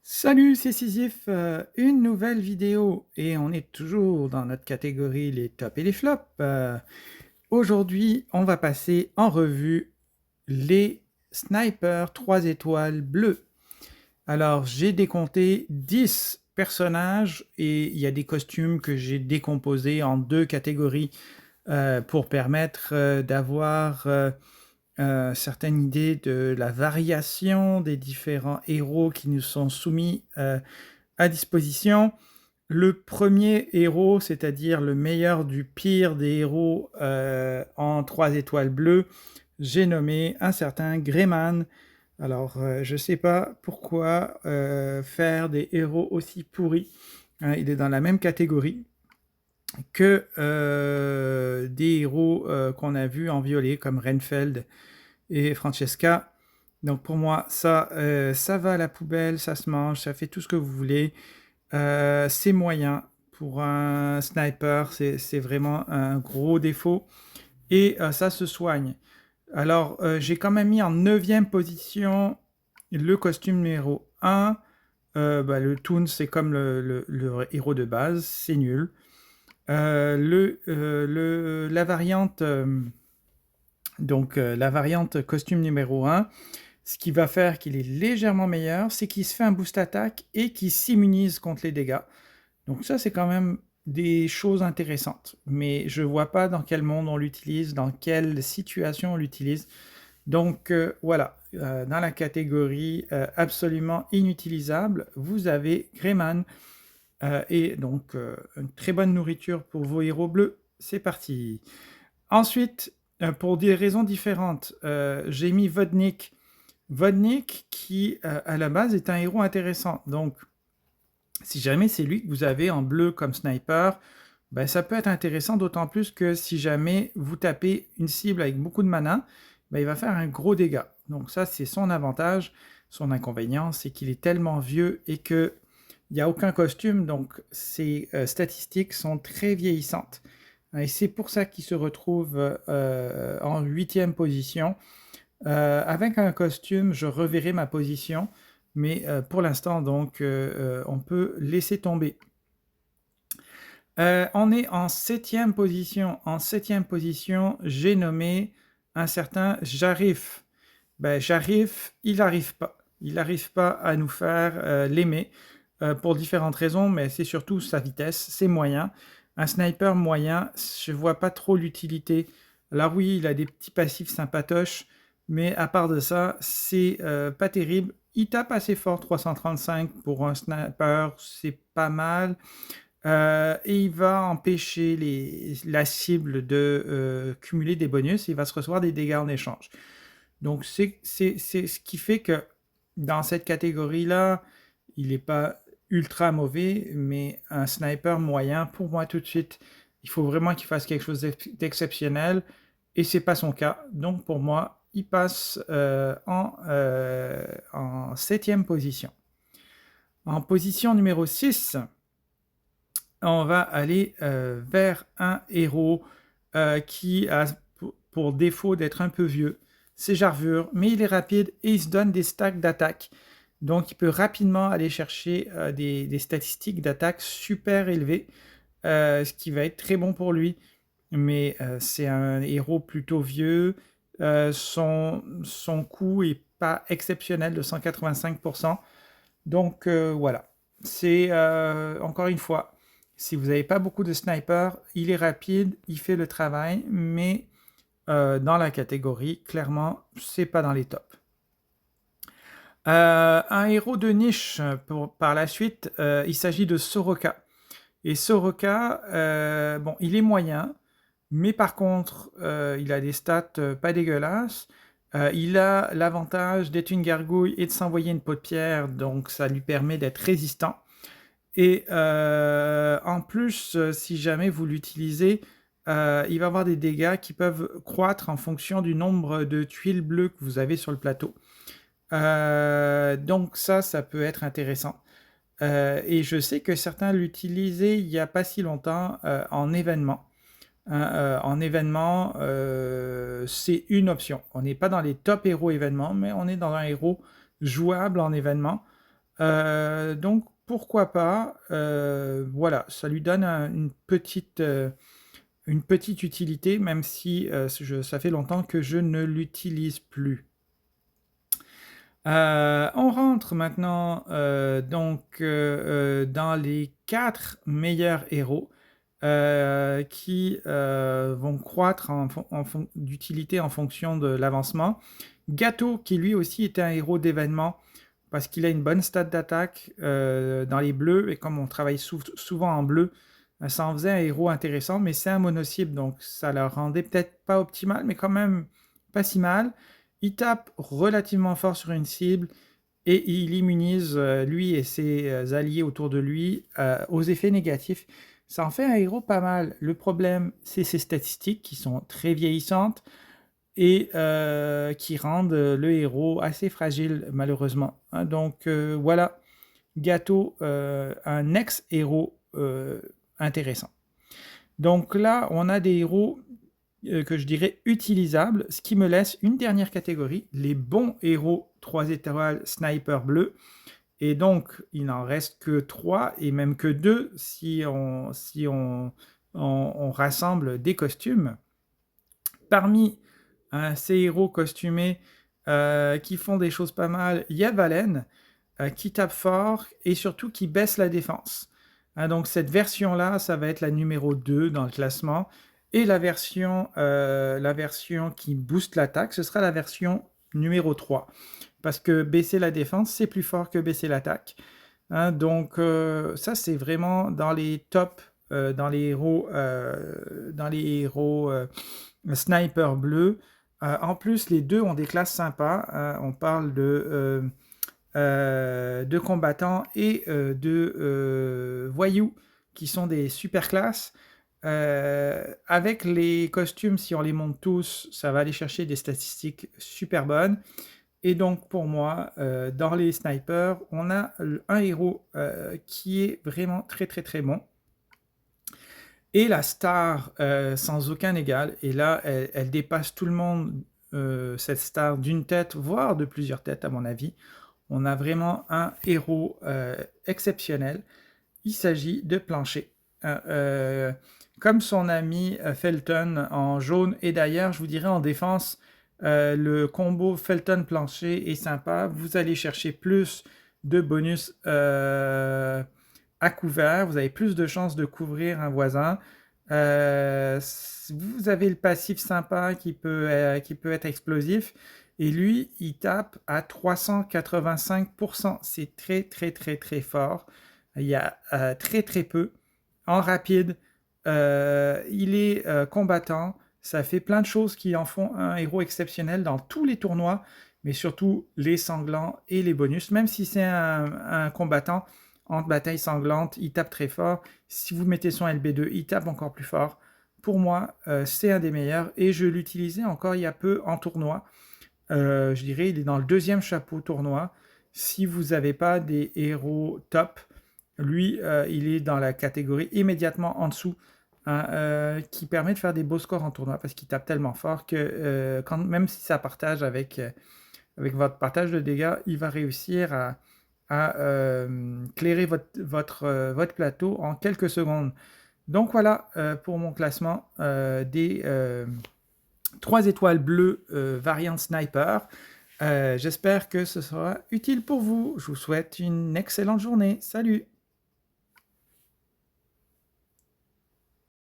Salut, c'est Sisyphe, une nouvelle vidéo et on est toujours dans notre catégorie les tops et les flops. Aujourd'hui, on va passer en revue les snipers 3 étoiles bleues. Alors, j'ai décompté 10 personnages et il y a des costumes que j'ai décomposés en deux catégories pour permettre d'avoir certaines idées de la variation des différents héros qui nous sont soumis à disposition. Le premier héros, c'est-à-dire le meilleur du pire des héros en 3 étoiles bleues, j'ai nommé un certain Greyman. Alors, je ne sais pas pourquoi faire des héros aussi pourris. Hein, il est dans la même catégorie que des héros qu'on a vus en violet, comme Renfeld et Francesca. Donc pour moi, ça va à la poubelle, ça se mange, ça fait tout ce que vous voulez. C'est moyen. Pour un sniper, c'est vraiment un gros défaut. Et ça se soigne. Alors, j'ai quand même mis en 9e position le costume numéro 1. Le Toon, c'est comme le héros de base, c'est nul. La variante, la variante costume numéro 1, ce qui va faire qu'il est légèrement meilleur, c'est qu'il se fait un boost attaque et qu'il s'immunise contre les dégâts. Donc ça, c'est quand même des choses intéressantes. Mais je ne vois pas dans quel monde on l'utilise, dans quelle situation on l'utilise. Donc voilà, dans la catégorie absolument inutilisable, vous avez Greyman. Et donc, une très bonne nourriture pour vos héros bleus. C'est parti. Ensuite, pour des raisons différentes, j'ai mis Vodnik. Vodnik qui, à la base, est un héros intéressant. Donc, si jamais c'est lui que vous avez en bleu comme sniper, ben, ça peut être intéressant, d'autant plus que si jamais vous tapez une cible avec beaucoup de mana, ben, il va faire un gros dégât. Donc ça, c'est son avantage. Son inconvénient, c'est qu'il est tellement vieux et qu'il n'y a aucun costume, donc ses statistiques sont très vieillissantes. Et c'est pour ça qu'il se retrouve en 8e position. Avec un costume, je reverrai ma position, mais pour l'instant, donc, on peut laisser tomber. On est en 7e position. En 7e position, j'ai nommé un certain Jarif. Ben, Jarif, il n'arrive pas. Il n'arrive pas à nous faire l'aimer pour différentes raisons, mais c'est surtout sa vitesse, c'est moyen. Un sniper moyen, je ne vois pas trop l'utilité. Là, oui, il a des petits passifs sympatoches, mais à part de ça, c'est pas terrible. Il tape assez fort, 335 pour un sniper, c'est pas mal. Et il va empêcher la cible de cumuler des bonus, il va se recevoir des dégâts en échange. Donc c'est ce qui fait que dans cette catégorie-là, il n'est pas ultra mauvais, mais un sniper moyen, pour moi tout de suite, il faut vraiment qu'il fasse quelque chose d'exceptionnel, et c'est pas son cas. Donc pour moi, il passe en 7e position. En position numéro 6, on va aller vers un héros qui a pour défaut d'être un peu vieux. C'est Jarvur, mais il est rapide et il se donne des stacks d'attaque. Donc il peut rapidement aller chercher des statistiques d'attaque super élevées, ce qui va être très bon pour lui. Mais c'est un héros plutôt vieux. Son coût est pas exceptionnel de 185%. Donc voilà. C'est encore une fois, si vous n'avez pas beaucoup de snipers, il est rapide, il fait le travail, mais dans la catégorie, clairement, c'est pas dans les tops. Un héros de niche par la suite, il s'agit de Soroka. Et Soroka, bon, il est moyen, mais par contre, il a des stats pas dégueulasses. Il a l'avantage d'être une gargouille et de s'envoyer une peau de pierre, donc ça lui permet d'être résistant. Et en plus, si jamais vous l'utilisez, il va avoir des dégâts qui peuvent croître en fonction du nombre de tuiles bleues que vous avez sur le plateau. Donc ça peut être intéressant. Et je sais que certains l'utilisaient il n'y a pas si longtemps en événement. En événement, c'est une option. On n'est pas dans les top héros événements, mais on est dans un héros jouable en événement. Donc pourquoi pas? Voilà, ça lui donne une petite utilité, même si, ça fait longtemps que je ne l'utilise plus. On rentre maintenant, dans les 4 meilleurs héros, qui, vont croître en d'utilité en fonction de l'avancement. Gato, qui lui aussi est un héros d'événement, parce qu'il a une bonne stat d'attaque, dans les bleus, et comme on travaille souvent en bleu, ça en faisait un héros intéressant, mais c'est un mono-cible, donc ça le rendait peut-être pas optimal, mais quand même pas si mal. Il tape relativement fort sur une cible et il immunise, lui et ses, alliés autour de lui, aux effets négatifs. Ça en fait un héros pas mal. Le problème, c'est ses statistiques qui sont très vieillissantes et qui rendent, le héros assez fragile malheureusement, hein. Donc voilà, Gato, un ex-héros, intéressant. Donc là, on a des héros que je dirais utilisables, ce qui me laisse une dernière catégorie, les bons héros 3 étoiles sniper bleu. Et donc, il n'en reste que 3 et même que 2 si on rassemble des costumes. Parmi ces héros costumés qui font des choses pas mal, il y a Valen, qui tape fort et surtout qui baisse la défense. Hein, donc cette version-là, ça va être la numéro 2 dans le classement. Et la version qui booste l'attaque, ce sera la version numéro 3. Parce que baisser la défense, c'est plus fort que baisser l'attaque. Hein, donc ça, c'est vraiment dans les tops, dans les héros sniper bleu. En plus, les deux ont des classes sympas. Hein, on parle de combattants et de voyous qui sont des super classes. Avec les costumes, si on les monte tous, ça va aller chercher des statistiques super bonnes. Et donc pour moi, dans les snipers, on a un héros qui est vraiment très très très bon. Et la star sans aucun égal, et là elle dépasse tout le monde, cette star d'une tête, voire de plusieurs têtes à mon avis. On a vraiment un héros exceptionnel. Il s'agit de Plancher. Comme son ami Felton en jaune, et d'ailleurs je vous dirais en défense, le combo Felton-Plancher est sympa. Vous allez chercher plus de bonus à couvert, vous avez plus de chances de couvrir un voisin. Vous avez le passif sympa qui peut être explosif. Et lui, il tape à 385%. C'est très, très, très, très fort. Il y a très, très peu. En rapide, il est combattant. Ça fait plein de choses qui en font un héros exceptionnel dans tous les tournois, mais surtout les sanglants et les bonus. Même si c'est un combattant en bataille sanglante, il tape très fort. Si vous mettez son LB2, il tape encore plus fort. Pour moi, c'est un des meilleurs et je l'utilisais encore il y a peu en tournoi. Je dirais, il est dans le 2e chapeau tournoi. Si vous n'avez pas des héros top, lui, il est dans la catégorie immédiatement en dessous, hein, qui permet de faire des beaux scores en tournoi parce qu'il tape tellement fort que même si ça partage avec votre partage de dégâts, il va réussir à clairer votre plateau en quelques secondes. Donc voilà pour mon classement des 3 étoiles bleues variante sniper. J'espère que ce sera utile pour vous. Je vous souhaite une excellente journée. Salut!